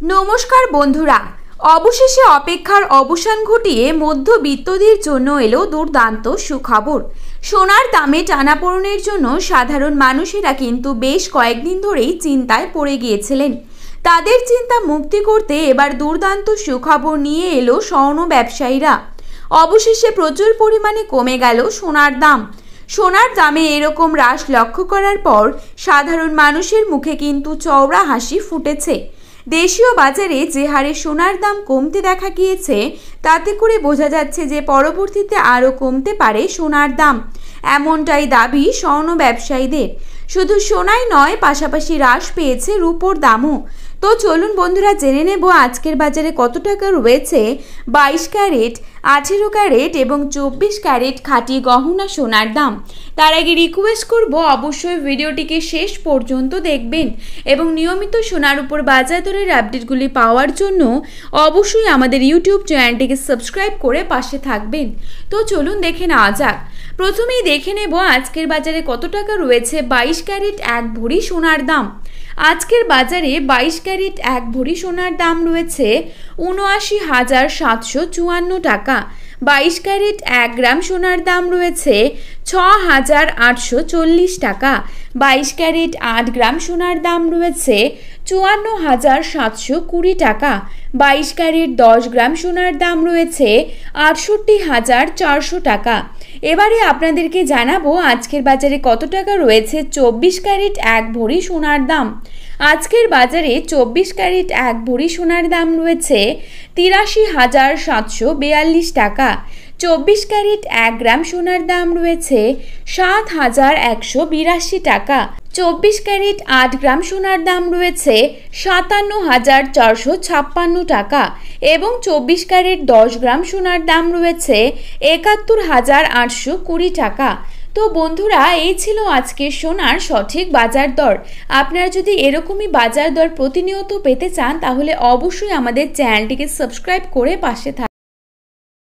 নমস্কার বন্ধুরা, অবশেষে অপেক্ষার অবসান ঘটিয়ে মধ্যবিত্তদের জন্য এলো দুর্দান্ত সুখবর। সোনার দামে টানাপোড়েনের জন্য সাধারণ মানুষেরা কিন্তু বেশ কয়েকদিন ধরেই চিন্তায় পড়ে গিয়েছিলেন। তাদের চিন্তা মুক্তি করতে এবার দুর্দান্ত সুখবর নিয়ে এলো স্বর্ণ ব্যবসায়ীরা। অবশেষে প্রচুর পরিমাণে কমে গেল সোনার দাম। সোনার দামে এরকম হ্রাস লক্ষ্য করার পর সাধারণ মানুষের মুখে কিন্তু চওড়া হাসি ফুটেছে। দেশীয় বাজারে যে হারে সোনার দাম কমতে দেখা গিয়েছে, তাতে করে বোঝা যাচ্ছে যে পরবর্তীতে আরও কমতে পারে সোনার দাম। এমনটাই দাবি স্বর্ণ ব্যবসায়ীদের। শুধু সোনাই নয়, পাশাপাশি হ্রাস পেয়েছে রূপোর দামও। তো চলুন বন্ধুরা, জেনে নেব আজকের বাজারে কত টাকা রয়েছে 22 ক্যারেট, 18 ক্যারেট এবং 24 ক্যারেট খাঁটি গহনা সোনার দাম। তার আগে রিকোয়েস্ট করব, অবশ্যই ভিডিওটিকে শেষ পর্যন্ত দেখবেন এবং নিয়মিত সোনার উপর বাজার দরের আপডেটগুলি পাওয়ার জন্য অবশ্যই আমাদের ইউটিউব চ্যানেলটিকে সাবস্ক্রাইব করে পাশে থাকবেন। তো চলুন দেখে নেওয়া যাক। প্রথমেই দেখে নেব আজকের বাজারে কত টাকা রয়েছে 22 ক্যারেট 1 ভরি সোনার দাম। আজকের বাজারে 22 ক্যারেট 1 ভরি সোনার দাম রয়েছে ৭৯,৭৫৪ টাকা। 22 ক্যারেট 1 গ্রাম সোনার দাম রয়েছে ৬,৮৪০ টাকা। 22 ক্যারেট 8 গ্রাম সোনার দাম রয়েছে ৫৪,৭২০ টাকা। 22 ক্যারেট 10 গ্রাম সোনার দাম রয়েছে ৬৮,৪০০ টাকা। এবারে আপনাদেরকে জানাবো আজকের বাজারে কত টাকা রয়েছে 24 ক্যারেট 1 ভরি সোনার দাম। আজকের বাজারে 24 ক্যারেট 1 ভরি সোনার দাম রয়েছে ৮৩,৭৪২ টাকা। 24 ক্যারেট 1 গ্রাম সোনার দাম রয়েছে ৭,১৮২ টাকা। 24 ক্যারেট 8 গ্রাম সোনার দাম রয়েছে ৫৭,৪৫৬ টাকা এবং 24 ক্যারেট 10 গ্রাম সোনার দাম রয়েছে ৭১,৮২০ টাকা। তো বন্ধুরা, এই ছিল আজকের সোনার সঠিক বাজার দর। আপনারা যদি এরকমই বাজার দর প্রতিনিয়ত পেতে চান, তাহলে অবশ্যই আমাদের চ্যানেলটিকে সাবস্ক্রাইব করে পাশে থাকুন।